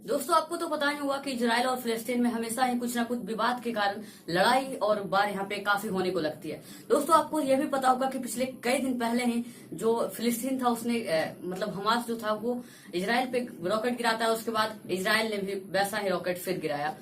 दोस्तों आपको तो पता ही होगा कि इजराइल और फिलिस्तीन में हमेशा ही कुछ ना कुछ विवाद के कारण लड़ाई और बार यहाँ पे काफी होने को लगती है। दोस्तों आपको यह भी पता होगा कि पिछले कई दिन पहले ही जो फिलिस्तीन था उसने मतलब हमास जो था वो इजराइल पे रॉकेट गिराता है, उसके बाद इजराइल ने भी वैसा ही रॉकेट फिर गिराया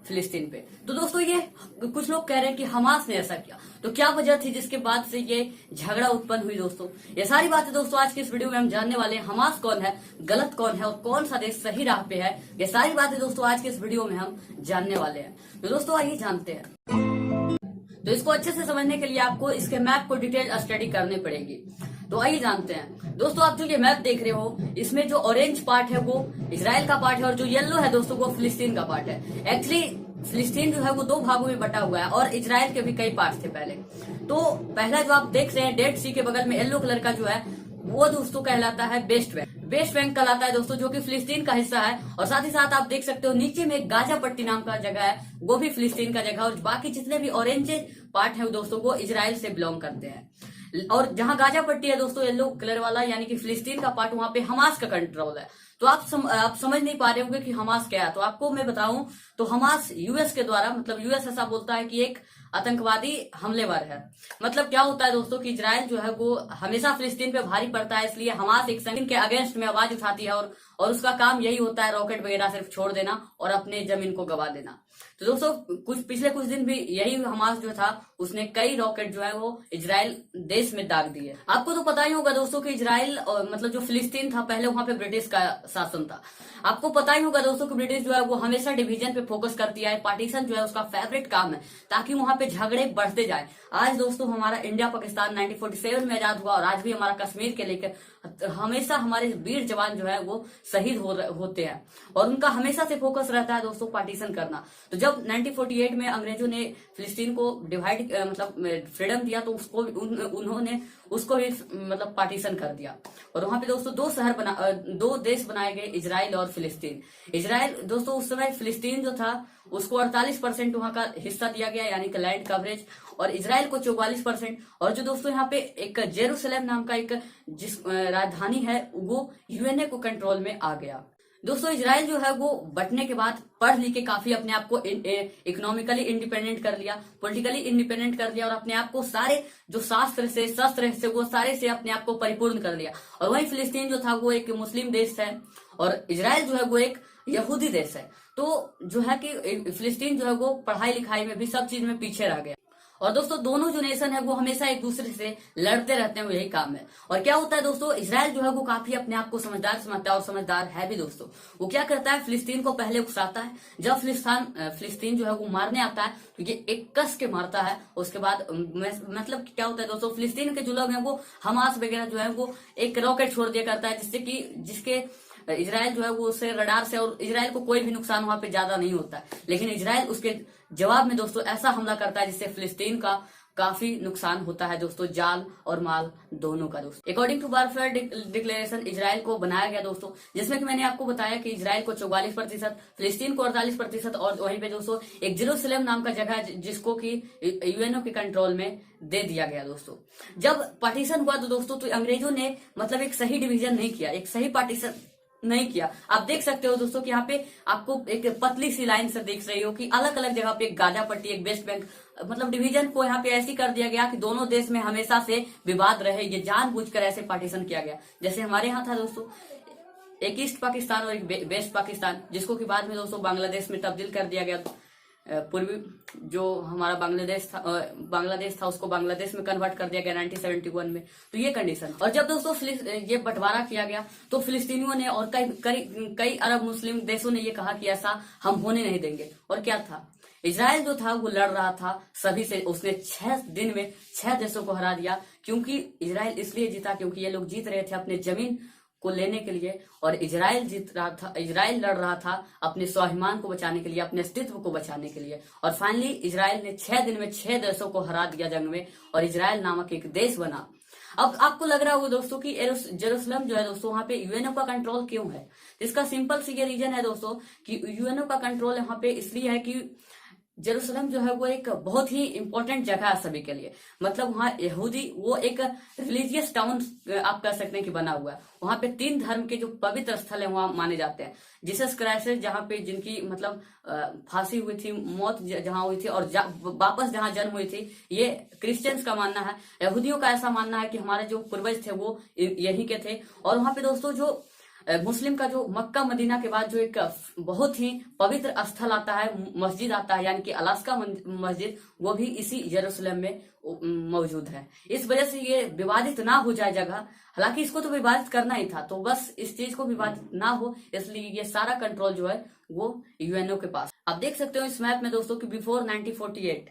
फिलिस्तीन पे। तो दोस्तों ये कुछ लोग कह रहे हैं कि हमास ने ऐसा किया, तो क्या वजह थी जिसके बाद से ये झगड़ा उत्पन्न हुई। दोस्तों ये सारी बातें दोस्तों आज की इस वीडियो में हम जानने वाले हैं। हमास कौन है, गलत कौन है और कौन सा देश सही राह पे है, ये सारी बातें दोस्तों आज के इस वीडियो में हम जानने वाले हैं। तो दोस्तों आइए जानते हैं। तो इसको अच्छे से समझने के लिए आपको इसके मैप को डिटेल स्टडी करनी पड़ेगी। तो आइए जानते हैं। दोस्तों आप जो ये मैप देख रहे हो, इसमें जो ऑरेंज पार्ट है वो इजराइल का पार्ट है और जो येलो है दोस्तों वो फिलिस्तीन का पार्ट है। एक्चुअली फिलिस्तीन जो है वो दो भागों में बटा हुआ है और इजराइल के भी कई पार्ट थे पहले। तो पहला जो आप देख रहे हैं डेड सी के बगल में येलो कलर का जो है वो दोस्तों कहलाता है वेस्ट बैंक। वेस्ट बैंक कहलाता है दोस्तों, जो कि फिलिस्तीन का हिस्सा है। और साथ ही साथ आप देख सकते हो नीचे में गाजा पट्टी नाम का जगह है, वो भी फिलिस्तीन का जगह है। और बाकी जितने भी ऑरेंज पार्ट है दोस्तों वो इजराइल से बिलोंग करते हैं। और जहां गाजा पट्टी है दोस्तों येलो कलर वाला यानी कि फिलिस्तीन का पार्ट, वहां पे हमास का कंट्रोल है। तो आप समझ नहीं पा रहे होंगे कि हमास क्या है। तो आपको मैं बताऊं तो हमास यूएस के द्वारा, मतलब यूएस ऐसा बोलता है कि एक आतंकवादी हमलेवर है। मतलब क्या होता है दोस्तों कि इजराइल जो है वो हमेशा फिलिस्तीन पे भारी पड़ता है, इसलिए हमास एक संगठन के अगेंस्ट में आवाज उठाती है और उसका काम यही होता है रॉकेट वगैरह सिर्फ छोड़ देना और अपने जमीन को गवा देना। तो दोस्तों पिछले कुछ दिन भी यही हमास जो था उसने कई रॉकेट जो है वो इजराइल देश में दाग दिए। आपको तो पता ही होगा दोस्तों कि इजराइल मतलब जो फिलिस्तीन था पहले वहां पे ब्रिटिश का शासन था। आपको पता ही होगा दोस्तों कि ब्रिटिश जो है वो हमेशा डिवीजन पे फोकस करती है। पार्टीशन जो है उसका फेवरेट काम है ताकि वहां पे झगड़े बढ़ते जाए। आज दोस्तों हमारा इंडिया पाकिस्तान 1947 में आजाद हुआ और आज भी हमारा कश्मीर के लेकर हमेशा हमारे वीर जवान जो है वो शहीद होते हैं और उनका हमेशा से फोकस रहता है दोस्तों पार्टीशन करना। तो जब 1948 में अंग्रेजों ने फिलिस्तीन को डिवाइड मतलब फ्रीडम दिया तो उसको उन्होंने उसको भी मतलब पार्टीशन कर दिया। और वहां पे दोस्तों दो देश बनाए गए, इजराइल और फिलिस्तीन। इजराइल दोस्तों उस समय फिलिस्तीन जो था उसको 48% वहां का हिस्सा दिया गया यानी कि लैंड कवरेज, और इजराइल को 44%। और जो दोस्तों यहाँ पे एक जेरूसलम नाम का एक जिस राजधानी है वो यूएनए को कंट्रोल में आ गया। दोस्तों इजराइल जो है वो बटने के बाद पढ़ लिख के काफी अपने आप को इकोनॉमिकली इंडिपेंडेंट कर लिया, पॉलिटिकली इंडिपेंडेंट कर लिया और अपने आप को सारे जो शास्त्र से शस्त्र से वो सारे से अपने आप को परिपूर्ण कर लिया। और वहीं फिलिस्तीन जो था वो एक मुस्लिम देश है और इजराइल जो है वो एक यहूदी देश है। तो जो है कि फिलिस्तीन जो है वो पढ़ाई लिखाई में भी सब चीज में पीछे रह गया। और दोस्तों दोनों जो नेशन है वो हमेशा एक दूसरे से लड़ते रहते हैं, यही काम है। और क्या होता है दोस्तों, इजराइल जो है वो काफी अपने आप को समझदार समझता है और समझदार है भी दोस्तों। वो क्या करता है, फिलिस्तीन को पहले उकसाता है। जब फिलिस्तीन जो है वो मारने आता है तो ये एक कस के मारता है। उसके बाद मतलब क्या होता है दोस्तों, फिलिस्तीन के जो लोग हैं वो हमास वगैरह जो है वो एक रॉकेट छोड़ दिया करता है जिसके इजराइल जो है वो उससे रडार से, और इजराइल को कोई भी नुकसान वहां पे ज्यादा नहीं होता है। लेकिन इजराइल उसके जवाब में दोस्तों ऐसा हमला करता है जिससे फिलिस्तीन का काफी नुकसान होता है दोस्तों, जान और माल दोनों का। दोस्तों according to warfare declaration Israel को बनाया गया दोस्तों, जिसमें कि मैंने आपको बताया कि इजराइल को 44%, फिलिस्तीन को 48% और वहीं पे दोस्तों एक जेरूसलम नाम का जगह है जिसको कि यूएनओ के कंट्रोल में दे दिया गया। दोस्तों जब पार्टीशन हुआ तो दोस्तों तो अंग्रेजों ने मतलब एक सही डिवीजन नहीं किया, एक सही पार्टीशन नहीं किया। आप देख सकते हो दोस्तों कि यहाँ पे आपको एक पतली सी लाइन से देख रही हो कि अलग अलग जगह पे एक गाजा पट्टी, एक वेस्ट बैंक, मतलब डिवीजन को यहाँ पे ऐसी कर दिया गया कि दोनों देश में हमेशा से विवाद रहे। ये जानबूझकर ऐसे पार्टीशन किया गया। जैसे हमारे यहाँ था दोस्तों एक ईस्ट पाकिस्तान और एक वेस्ट पाकिस्तान, जिसको कि बाद में दोस्तों बांग्लादेश में तब्दील कर दिया गया। पूर्वी जो हमारा बांग्लादेश था उसको बांग्लादेश में कन्वर्ट कर दिया गया 1971 में। तो ये कंडीशन। और जब दोस्तों ये बंटवारा किया गया तो फिलिस्तीनियों ने और कई अरब मुस्लिम देशों ने ये कहा कि ऐसा हम होने नहीं देंगे। और क्या था, इजराइल जो था वो लड़ रहा था सभी से। उसने 6 दिन में 6 देशों को हरा दिया। क्योंकि इजराइल इसलिए जीता क्योंकि ये लोग जीत रहे थे अपने जमीन को लेने के लिए, और इजराइल लड़ रहा था अपने स्वाभिमान को बचाने के लिए, अपने अस्तित्व को बचाने के लिए। और फाइनली इजराइल ने 6 दिन में 6 देशों को हरा दिया जंग में और इजराइल नामक एक देश बना। अब आपको लग रहा होगा दोस्तों कि जेरूसलम जो है दोस्तों वहां पे यूएनओ का कंट्रोल क्यों है। इसका सिंपल सी ये रीजन है दोस्तों कि यूएनओ का कंट्रोल यहाँ पे इसलिए है कि जेरूसलम जो है वो एक बहुत ही इंपॉर्टेंट जगह है सभी के लिए। मतलब वहाँ यहूदी वो एक रिलीजियस टाउन आप कह सकते हैं कि बना हुआ है। वहाँ पे 3 धर्म के जो पवित्र स्थल है वहाँ माने जाते हैं। जीसस क्राइस्ट जहाँ पे जिनकी मतलब फांसी हुई थी, मौत जहाँ हुई थी और वापस जहाँ जन्म हुई थी, ये क्रिश्चियंस का मानना है। यहूदियों का ऐसा मानना है कि हमारे जो पूर्वज थे वो यहीं के थे। और वहाँ पे दोस्तों जो मुस्लिम का जो मक्का मदीना के बाद जो एक बहुत ही पवित्र स्थल आता है, मस्जिद आता है, यानी कि अलास्का मस्जिद, वो भी इसी यरूशलेम में मौजूद है। इस वजह से ये विवादित ना हो जाए जगह, हालांकि इसको तो विवादित करना ही था, तो बस इस चीज को विवादित ना हो इसलिए ये सारा कंट्रोल जो है वो यूएनओ के पास। आप देख सकते हो इस मैप में दोस्तों कि बिफोर 1948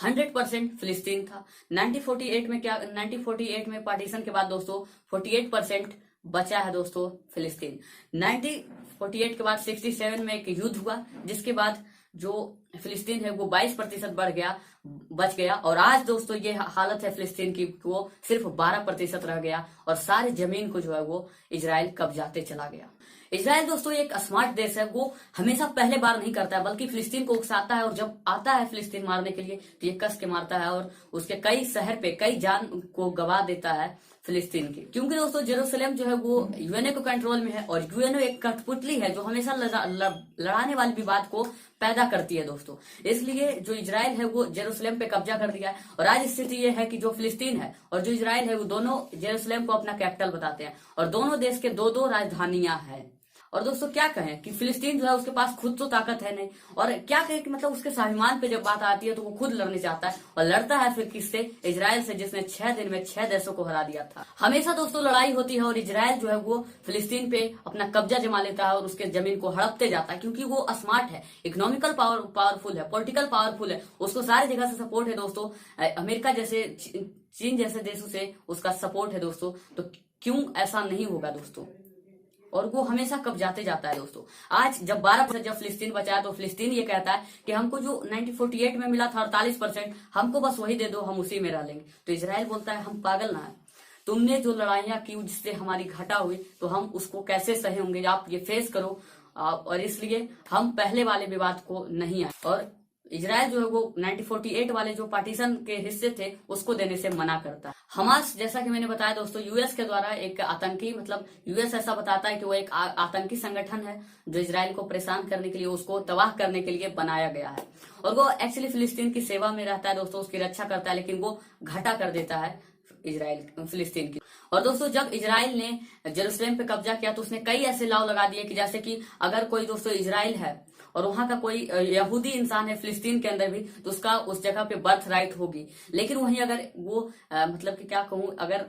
100% फिलिस्तीन था। 1948 में क्या, 1948 में पार्टीशन के बाद दोस्तों 48% बचा है दोस्तों फिलिस्तीन। 1948 के बाद 67 में एक युद्ध हुआ, जिसके बाद जो फिलिस्तीन है वो 22% बच गया। और आज दोस्तों ये हालत है फिलिस्तीन की, वो सिर्फ 12% रह गया और सारी जमीन को जो है वो इजराइल कब्जाते चला गया। इजराइल दोस्तों एक स्मार्ट देश है, वो हमेशा पहले बार नहीं करता है, बल्कि फिलिस्तीन को उकसाता है। और जब आता है फिलिस्तीन मारने के लिए तो ये कस के मारता है और उसके कई शहर पे कई जान को गवा देता है फिलिस्तीन की। क्योंकि दोस्तों जेरूसलम जो है वो यूएनओ के कंट्रोल में है और यूएनओ एक कठपुतली है जो हमेशा लड़ाने वाले विवाद को पैदा करती है दोस्तों। इसलिए जो इजराइल है वो जेरूसलम पे कब्जा कर दिया है। और आज स्थिति ये है कि जो फिलिस्तीन है और जो इजराइल है वो दोनों जेरूसलम को अपना कैपिटल बताते हैं और दोनों देश के 2-2 राजधानियां हैं। और दोस्तों क्या कहें कि फिलिस्तीन जो है उसके पास खुद तो ताकत है नहीं, और क्या कहें कि मतलब उसके स्वाभिमान पे जब बात आती है तो वो खुद लड़ने चाहता है और लड़ता है फिर किससे, इजराइल से, जिसने 6 दिन में 6 देशों को हरा दिया था। हमेशा दोस्तों लड़ाई होती है और इजराइल जो है वो फिलिस्तीन पे अपना कब्जा जमा लेता है और उसके जमीन को हड़पते जाता है, क्योंकि वो स्मार्ट है, इकोनॉमिकल पावरफुल है, पॉलिटिकल पावरफुल है, उसको सारी जगह से सपोर्ट है दोस्तों। अमेरिका जैसे, चीन जैसे देशों से उसका सपोर्ट है दोस्तों। तो क्यों ऐसा नहीं होगा दोस्तों, और वो हमेशा कब्जाते जाता है दोस्तों। आज जब 12% जब फिलिस्तीन बचा है तो फिलिस्तीन ये कहता है कि हमको जो 1948 में मिला था 48%, हमको बस वही दे दो, हम उसी में रह लेंगे। तो इजराइल बोलता है हम पागल ना है, तुमने जो लड़ाइयां की जिससे हमारी घटा हुई तो हम उसको कैसे सहे होंगे, आप ये फेस करो। और इसलिए हम पहले वाले विवाद को नहीं आए। और इजराइल जो है वो 1948 वाले जो पार्टीशन के हिस्से थे उसको देने से मना करता है। हमास, जैसा कि मैंने बताया दोस्तों, यूएस के द्वारा एक आतंकी, मतलब यूएस ऐसा बताता है कि वो एक आतंकी संगठन है जो इजराइल को परेशान करने के लिए, उसको तबाह करने के लिए बनाया गया है। और वो एक्चुअली फिलिस्तीन की सेवा में रहता है दोस्तों, उसकी रक्षा करता है, लेकिन वो घटा कर देता है इजराइल फिलिस्तीन की। और दोस्तों जब इजराइल ने जेरूसलम पे कब्जा किया तो उसने कई ऐसे लॉ लगा दिए कि जैसे कि अगर कोई दोस्तों इजराइल है और वहां का कोई यहूदी इंसान है फिलिस्तीन के अंदर भी, तो उसका उस जगह पे बर्थ राइट होगी। लेकिन वहीं अगर वो मतलब कि क्या कहूं, अगर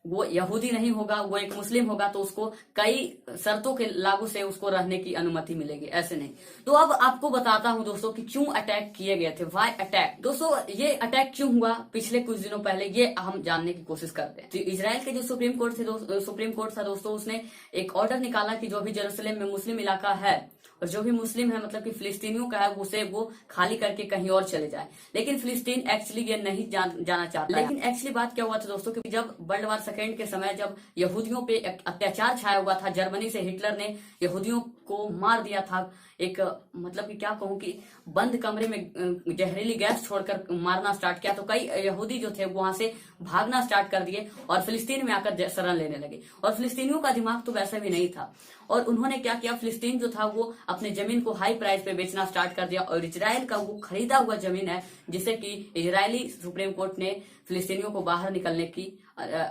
वो यहूदी नहीं होगा, वो एक मुस्लिम होगा, तो उसको कई शर्तों के लागू से उसको रहने की अनुमति मिलेगी, ऐसे नहीं। तो अब आपको बताता हूं दोस्तों कि क्यों अटैक किए गए थे, व्हाई अटैक। दोस्तों ये अटैक क्यों हुआ पिछले कुछ दिनों पहले, ये हम जानने की कोशिश करते हैं। तो इजराइल के जो सुप्रीम कोर्ट था दोस्तों, उसने एक ऑर्डर निकाला कि जो भी जेरूसलम में मुस्लिम इलाका है और जो भी मुस्लिम है, मतलब कि फिलिस्तीनियों का है, उसे वो खाली करके कहीं और चले जाए। लेकिन फिलिस्तीन एक्चुअली ये नहीं जाना चाहता। लेकिन एक्चुअली बात क्या हुआ था दोस्तों कि जब वर्ल्ड वार सेकेंड के समय जब यहूदियों पे अत्याचार छाया हुआ था, जर्मनी से हिटलर ने यहूदियों को मार दिया था, एक मतलब कि क्या कहूं कि बंद कमरे में जहरीली गैस छोड़कर मारना स्टार्ट किया, तो कई यहूदी जो थे वहां से भागना स्टार्ट कर दिए और फिलिस्तीन में आकर शरण लेने लगे। और फिलिस्तीनियों का दिमाग तो वैसे भी नहीं था, और उन्होंने क्या किया, फिलिस्तीन जो था वो अपने जमीन को हाई प्राइस पे बेचना स्टार्ट कर दिया। और इजराइल का वो खरीदा हुआ जमीन है, जिसे कि इजरायली सुप्रीम कोर्ट ने फिलिस्तीनियों को बाहर निकलने की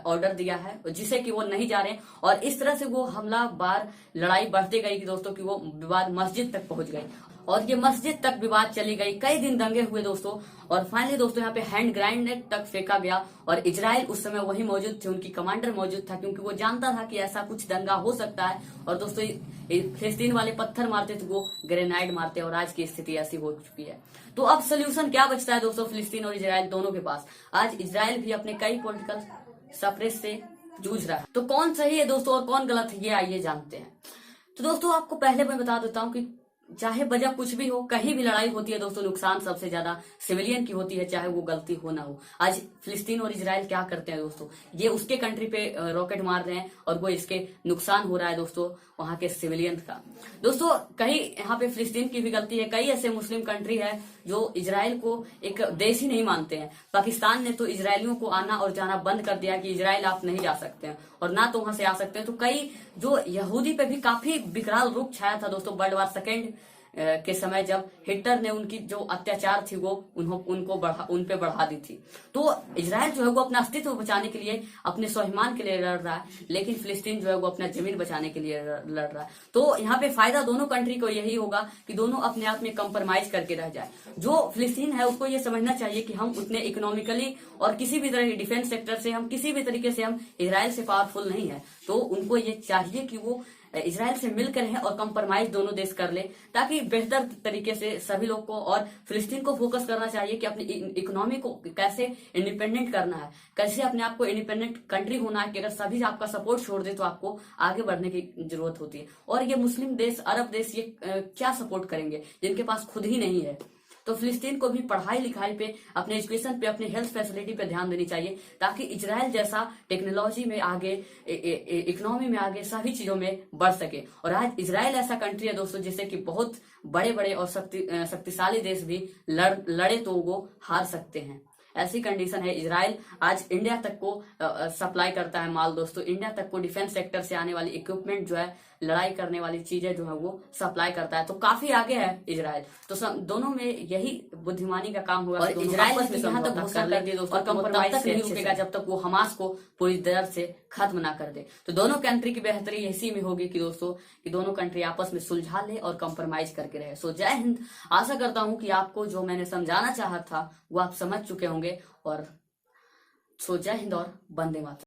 ऑर्डर दिया है, जिसे कि वो नहीं जा रहे। और इस तरह से वो हमला बार लड़ाई बढ़ती गई कि दोस्तों कि वो विवाद मस्जिद तक पहुंच गई और ये मस्जिद तक विवाद चली गई, कई दिन दंगे हुए दोस्तों। और फाइनली दोस्तों यहाँ पे हैंड ग्राइंडर तक फेंका गया और इजराइल उस समय वही मौजूद थे, उनकी कमांडर मौजूद था, क्योंकि वो जानता था कि ऐसा कुछ दंगा हो सकता है। और दोस्तों फिलिस्तीन वाले पत्थर मारते तो वो ग्रेनाइड मारते, और आज की स्थिति ऐसी हो चुकी है। तो अब सोल्यूशन क्या बचता है दोस्तों फिलिस्तीन और इजराइल दोनों के पास? आज इजराइल भी अपने कई पॉलिटिकल सप्रेस से जूझ रहा है। तो कौन सही है दोस्तों और कौन गलत है, ये आइए जानते हैं। तो दोस्तों आपको पहले मैं बता देता हूँ कि चाहे वजह कुछ भी हो, कहीं भी लड़ाई होती है दोस्तों, नुकसान सबसे ज्यादा सिविलियन की होती है, चाहे वो गलती हो ना हो। आज फिलिस्तीन और इजराइल क्या करते हैं दोस्तों, ये उसके कंट्री पे रॉकेट मार रहे हैं और वो इसके नुकसान हो रहा है दोस्तों वहां के सिविलियन का। दोस्तों कहीं यहाँ पे फिलिस्तीन की भी गलती है, कई ऐसे मुस्लिम कंट्री है जो इजराइल को एक देश ही नहीं मानते हैं। पाकिस्तान ने तो इजरायलियों को आना और जाना बंद कर दिया कि इजराइल आप नहीं जा सकते हैं और ना तो वहां से आ सकते हैं। तो कई जो यहूदी पे भी काफी विकराल रूप छाया था दोस्तों वर्ल्ड वार सेकेंड के समय, जब हिटलर ने उनकी जो अत्याचार थी वो उन पे बढ़ा दी थी। तो इजराइल जो है वो अपना अस्तित्व बचाने के लिए, अपने स्वाभिमान के लिए लड़ रहा है, लेकिन फिलिस्तीन जो है वो अपना जमीन बचाने के लिए लड़ रहा है। तो यहाँ पे फायदा दोनों कंट्री को यही होगा कि दोनों अपने आप में कंप्रोमाइज करके रह जाए। जो फिलिस्तीन है उसको ये समझना चाहिए कि हम उतने इकोनॉमिकली और किसी भी तरह की डिफेंस सेक्टर से, हम किसी भी तरीके से हम इजराइल से पावरफुल नहीं है। तो उनको ये चाहिए कि वो इजराइल से मिलकर है और कंप्रोमाइज दोनों देश कर ले, ताकि बेहतर तरीके से सभी लोग को, और फिलिस्तीन को फोकस करना चाहिए कि अपनी इकोनॉमी को कैसे इंडिपेंडेंट करना है, कैसे अपने आप को इंडिपेंडेंट कंट्री होना है, कि अगर सभी आपका सपोर्ट छोड़ दे तो आपको आगे बढ़ने की जरूरत होती है। और ये मुस्लिम देश, अरब देश, ये क्या सपोर्ट करेंगे जिनके पास खुद ही नहीं है। तो फिलिस्तीन को भी पढ़ाई लिखाई पे, अपने एजुकेशन पे, अपने हेल्थ फैसिलिटी पे ध्यान देनी चाहिए, ताकि इजराइल जैसा टेक्नोलॉजी में आगे, इकोनॉमी में आगे, सभी चीजों में बढ़ सके। और आज इजराइल ऐसा कंट्री है दोस्तों जिससे कि बहुत बड़े बड़े और शक्तिशाली देश भी लड़े तो वो हार सकते हैं। ऐसी कंडीशन है। इजराइल आज इंडिया तक को सप्लाई करता है माल दोस्तों, इंडिया तक को डिफेंस सेक्टर से आने वाली इक्विपमेंट जो है, लड़ाई करने वाली चीजें जो है वो सप्लाई करता है। तो काफी आगे है इजराइल। तो दोनों में यही बुद्धिमानी का काम हुआ। और इजराइल ने यहाँ तक घोषणा कर दी दोस्तों, और कंप्रोमाइज नहीं रुकेगा जब तक वो हमास को पूरी तरह से खत्म ना कर दे। तो दोनों कंट्री की बेहतरी इसी में होगी कि दोस्तों कि दोनों कंट्री आपस में सुलझा ले और कंप्रोमाइज करके रहे। सो जय हिंद। आशा करता हूँ कि आपको जो मैंने समझाना चाहा था वो आप समझ चुके होंगे। और सो जय हिंद और वंदे मातरम।